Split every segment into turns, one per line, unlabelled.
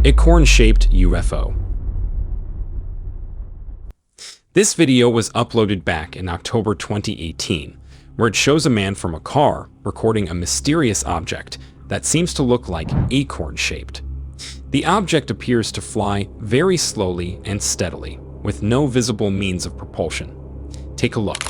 A corn-shaped UFO. This video was uploaded back in October 2018, where it shows a man from a car recording a mysterious object that seems to look like acorn-shaped. The object appears to fly very slowly and steadily, with no visible means of propulsion. Take a look.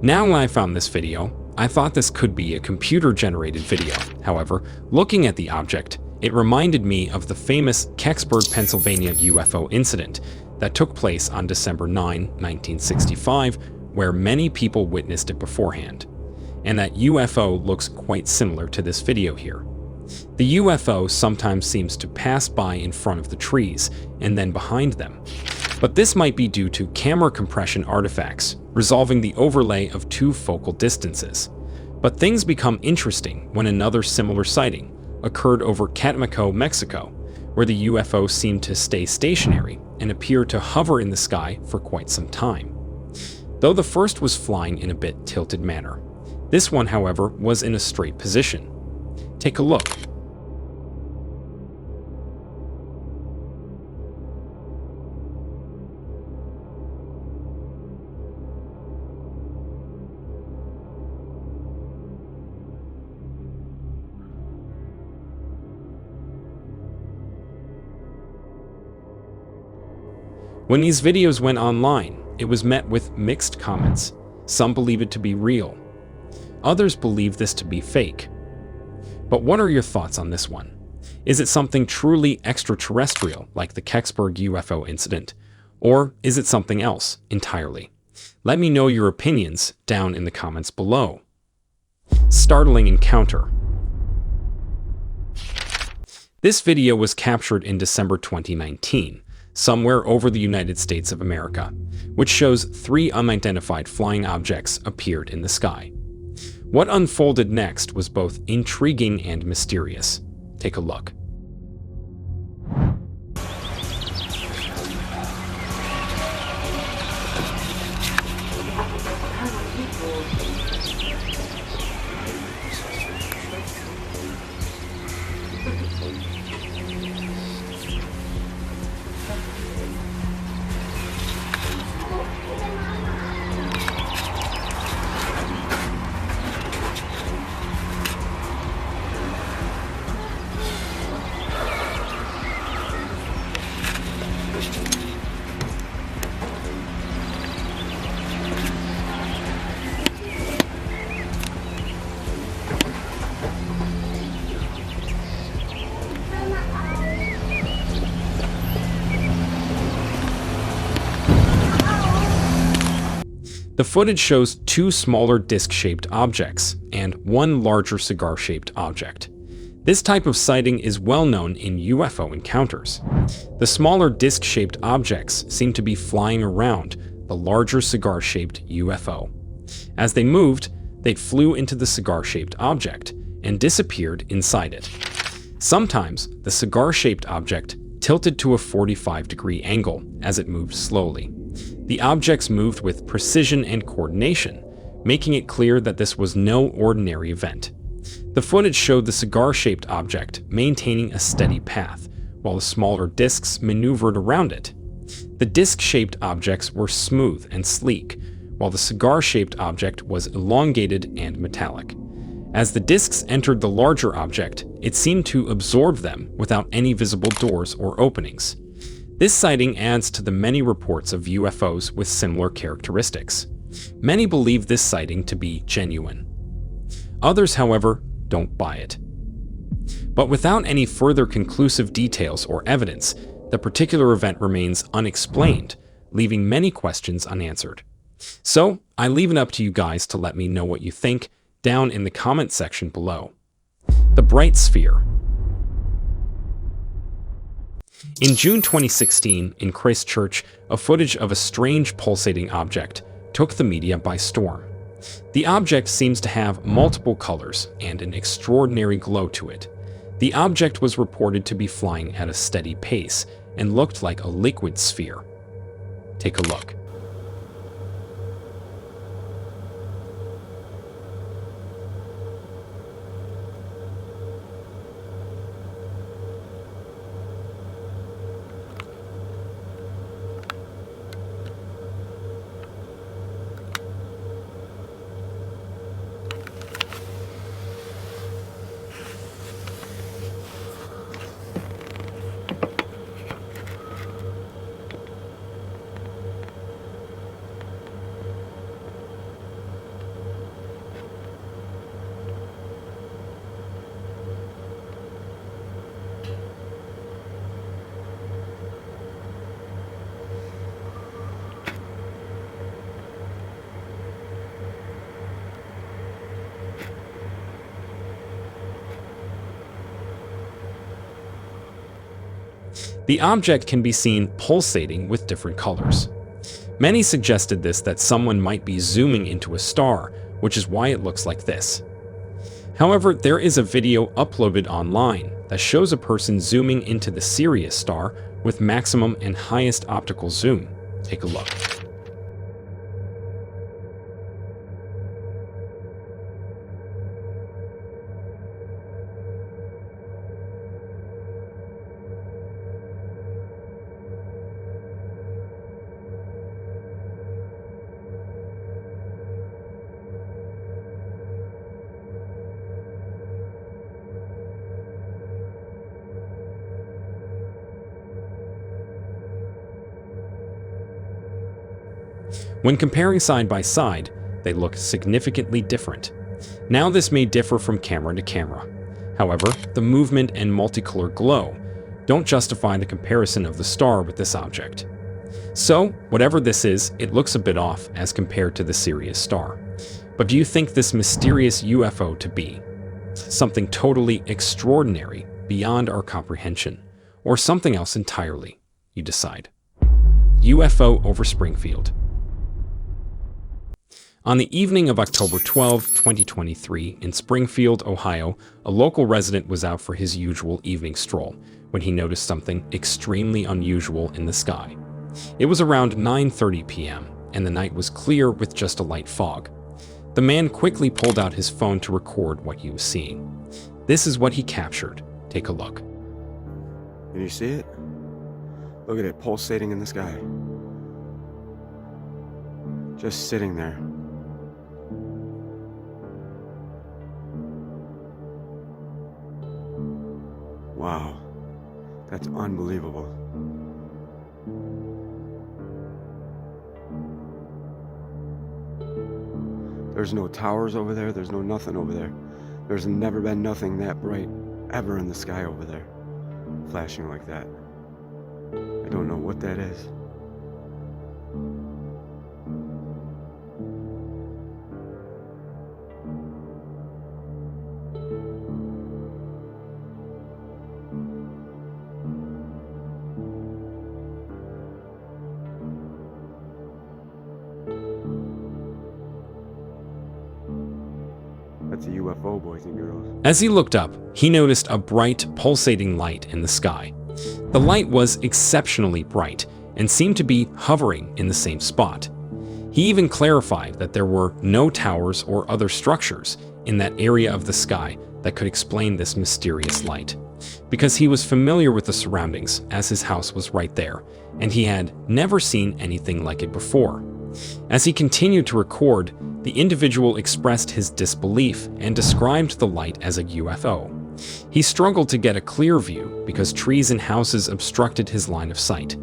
Now when I found this video, I thought this could be a computer-generated video. However, looking at the object, it reminded me of the famous Kecksburg, Pennsylvania UFO incident that took place on December 9, 1965, where many people witnessed it beforehand. And that UFO looks quite similar to this video here. The UFO sometimes seems to pass by in front of the trees and then behind them. But this might be due to camera compression artifacts, resolving the overlay of two focal distances. But things become interesting when another similar sighting occurred over Catemaco, Mexico, where the UFO seemed to stay stationary and appear to hover in the sky for quite some time. Though the first was flying in a bit tilted manner, this one, however, was in a straight position. Take a look. When these videos went online, it was met with mixed comments. Some believe it to be real. Others believe this to be fake. But what are your thoughts on this one? Is it something truly extraterrestrial, like the Kecksburg UFO incident? Or is it something else entirely? Let me know your opinions down in the comments below. Startling encounter. This video was captured in December 2019. Somewhere over the United States of America, which shows 3 unidentified flying objects appeared in the sky. What unfolded next was both intriguing and mysterious. Take a look. The footage shows 2 smaller disc-shaped objects and 1 larger cigar-shaped object. This type of sighting is well known in UFO encounters. The smaller disc-shaped objects seem to be flying around the larger cigar-shaped UFO. As they moved, they flew into the cigar-shaped object and disappeared inside it. Sometimes, the cigar-shaped object tilted to a 45-degree angle as it moved slowly. The objects moved with precision and coordination, making it clear that this was no ordinary event. The footage showed the cigar-shaped object maintaining a steady path, while the smaller discs maneuvered around it. The disc-shaped objects were smooth and sleek, while the cigar-shaped object was elongated and metallic. As the discs entered the larger object, it seemed to absorb them without any visible doors or openings. This sighting adds to the many reports of UFOs with similar characteristics. Many believe this sighting to be genuine. Others, however, don't buy it. But without any further conclusive details or evidence, the particular event remains unexplained, leaving many questions unanswered. So, I leave it up to you guys to let me know what you think down in the comment section below. The Bright Sphere. In June 2016, in Christchurch, a footage of a strange pulsating object took the media by storm. The object seems to have multiple colors and an extraordinary glow to it. The object was reported to be flying at a steady pace and looked like a liquid sphere. Take a look. The object can be seen pulsating with different colors. Many suggested that someone might be zooming into a star, which is why it looks like this. However, there is a video uploaded online that shows a person zooming into the Sirius star with maximum and highest optical zoom. Take a look. When comparing side by side, they look significantly different. Now this may differ from camera to camera. However, the movement and multicolor glow don't justify the comparison of the star with this object. So, whatever this is, it looks a bit off as compared to the Sirius star. But do you think this mysterious UFO to be something totally extraordinary beyond our comprehension, or something else entirely? You decide. UFO over Springfield. On the evening of October 12, 2023, in Springfield, Ohio, a local resident was out for his usual evening stroll when he noticed something extremely unusual in the sky. It was around 9:30 p.m., and the night was clear with just a light fog. The man quickly pulled out his phone to record what he was seeing. This is what he captured. Take a look.
Can you see it? Look at it pulsating in the sky. Just sitting there. Wow, that's unbelievable. There's no towers over there, there's no nothing over there. There's never been nothing that bright ever in the sky over there, flashing like that. I don't know what that is. That's a UFO, boys and girls.
As he looked up, he noticed a bright, pulsating light in the sky. The light was exceptionally bright and seemed to be hovering in the same spot. He even clarified that there were no towers or other structures in that area of the sky that could explain this mysterious light, because he was familiar with the surroundings as his house was right there, and he had never seen anything like it before. As he continued to record, the individual expressed his disbelief and described the light as a UFO. He struggled to get a clear view because trees and houses obstructed his line of sight.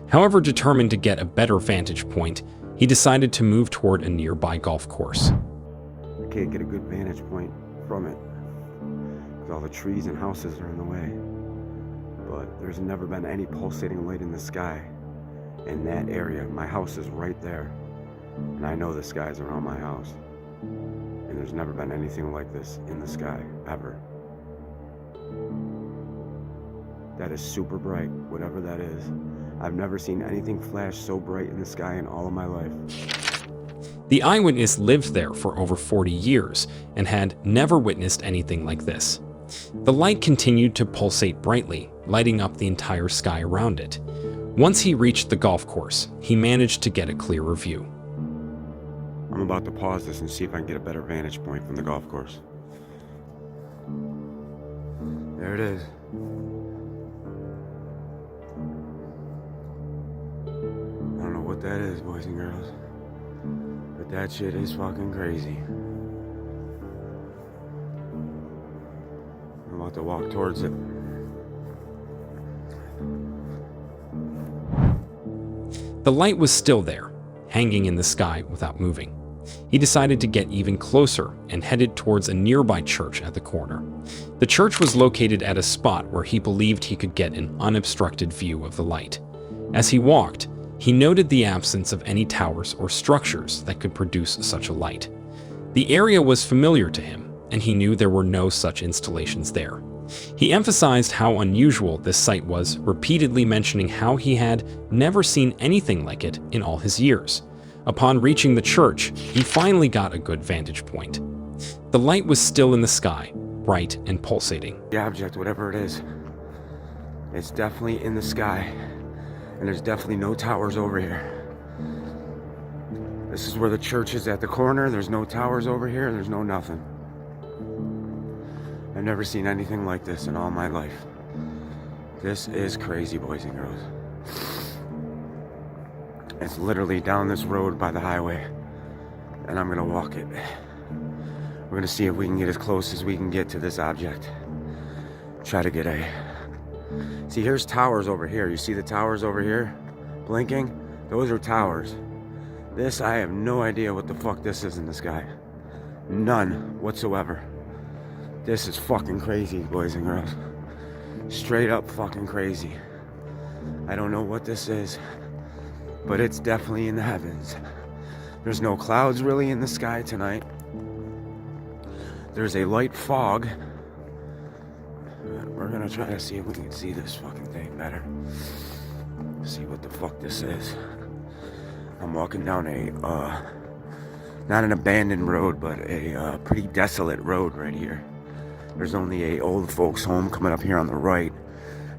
However, determined to get a better vantage point, he decided to move toward a nearby golf course.
I can't get a good vantage point from it because all the trees and houses are in the way. But there's never been any pulsating light in the sky in that area. My house is right there, and I know the sky's around my house. And there's never been anything like this in the sky, ever. That is super bright, whatever that is. I've never seen anything flash so bright in the sky in all of my life.
The eyewitness lived there for over 40 years and had never witnessed anything like this. The light continued to pulsate brightly, lighting up the entire sky around it. Once he reached the golf course, he managed to get a clearer view.
I'm about to pause this and see if I can get a better vantage point from the golf course. There it is. I don't know what that is, boys and girls, but that shit is fucking crazy. I'm about to walk towards it.
The light was still there, hanging in the sky without moving. He decided to get even closer and headed towards a nearby church at the corner. The church was located at a spot where he believed he could get an unobstructed view of the light. As he walked, he noted the absence of any towers or structures that could produce such a light. The area was familiar to him, and he knew there were no such installations there. He emphasized how unusual this site was, repeatedly mentioning how he had never seen anything like it in all his years. Upon reaching the church, he finally got a good vantage point. The light was still in the sky, bright and pulsating.
The object, whatever it is, it's definitely in the sky, and there's definitely no towers over here. This is where the church is at the corner. There's no towers over here. There's no nothing. I've never seen anything like this in all my life. This is crazy, boys and girls. It's literally down this road by the highway, and I'm gonna walk it. We're gonna see if we can get as close as we can get to this object. Try to get a... See, here's towers over here. You see the towers over here blinking? Those are towers. This, I have no idea what the fuck this is in the sky. None whatsoever. This is fucking crazy, boys and girls. Straight up fucking crazy. I don't know what this is, but it's definitely in the heavens. There's no clouds really in the sky tonight. There's a light fog. We're gonna try to see if we can see this fucking thing better. See what the fuck this is. I'm walking down a, not an abandoned road, but a pretty desolate road right here. There's only a old folks home coming up here on the right,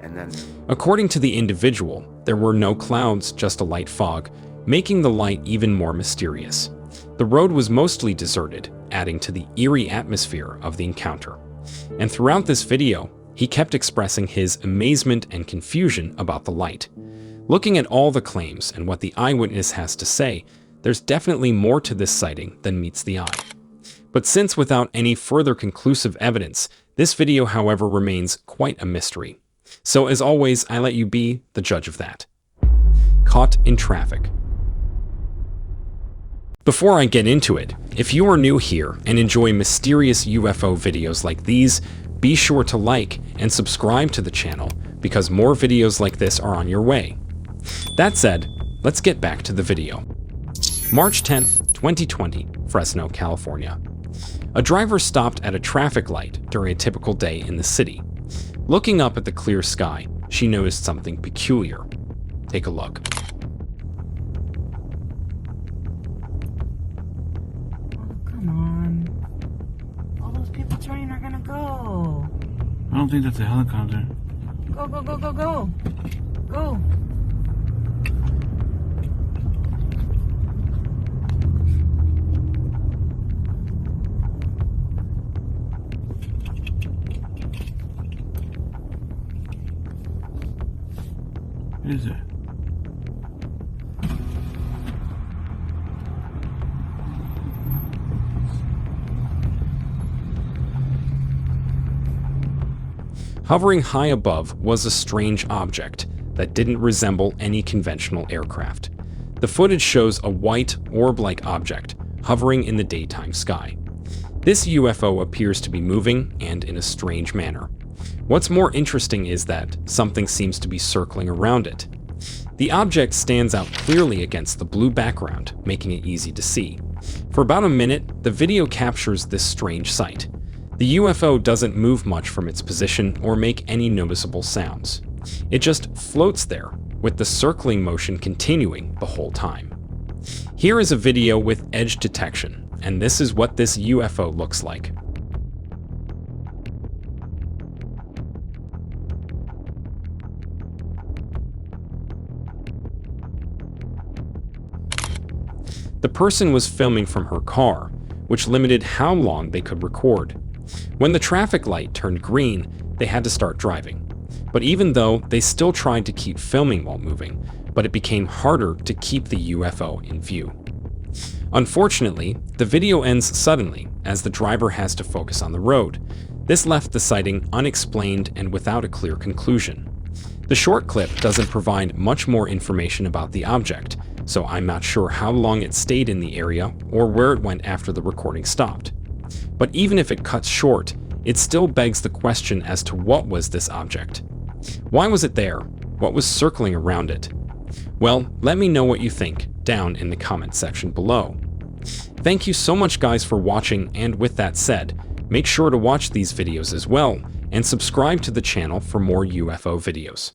and then...
According to the individual, there were no clouds, just a light fog, making the light even more mysterious. The road was mostly deserted, adding to the eerie atmosphere of the encounter. And throughout this video, he kept expressing his amazement and confusion about the light. Looking at all the claims and what the eyewitness has to say, there's definitely more to this sighting than meets the eye. But since without any further conclusive evidence, this video, however, remains quite a mystery. So as always, I let you be the judge of that. Caught in traffic. Before I get into it, if you are new here and enjoy mysterious UFO videos like these, be sure to like and subscribe to the channel because more videos like this are on your way. That said, let's get back to the video. March 10th, 2020, Fresno, California. A driver stopped at a traffic light during a typical day in the city. Looking up at the clear sky, she noticed something peculiar. Take a look.
Come on. All those people turning are gonna go.
I don't think that's a helicopter.
Go, go, go, go, go. Go.
What is it?
Hovering high above was a strange object that didn't resemble any conventional aircraft. The footage shows a white, orb-like object hovering in the daytime sky. This UFO appears to be moving, and in a strange manner. What's more interesting is that something seems to be circling around it. The object stands out clearly against the blue background, making it easy to see. For about a minute, the video captures this strange sight. The UFO doesn't move much from its position or make any noticeable sounds. It just floats there, with the circling motion continuing the whole time. Here is a video with edge detection, and this is what this UFO looks like. The person was filming from her car, which limited how long they could record. When the traffic light turned green, they had to start driving. But even though they still tried to keep filming while moving, but it became harder to keep the UFO in view. Unfortunately, the video ends suddenly as the driver has to focus on the road. This left the sighting unexplained and without a clear conclusion. The short clip doesn't provide much more information about the object, so I'm not sure how long it stayed in the area or where it went after the recording stopped. But even if it cuts short, it still begs the question as to what was this object. Why was it there? What was circling around it? Well, let me know what you think down in the comment section below. Thank you so much guys for watching, and with that said, make sure to watch these videos as well and subscribe to the channel for more UFO videos.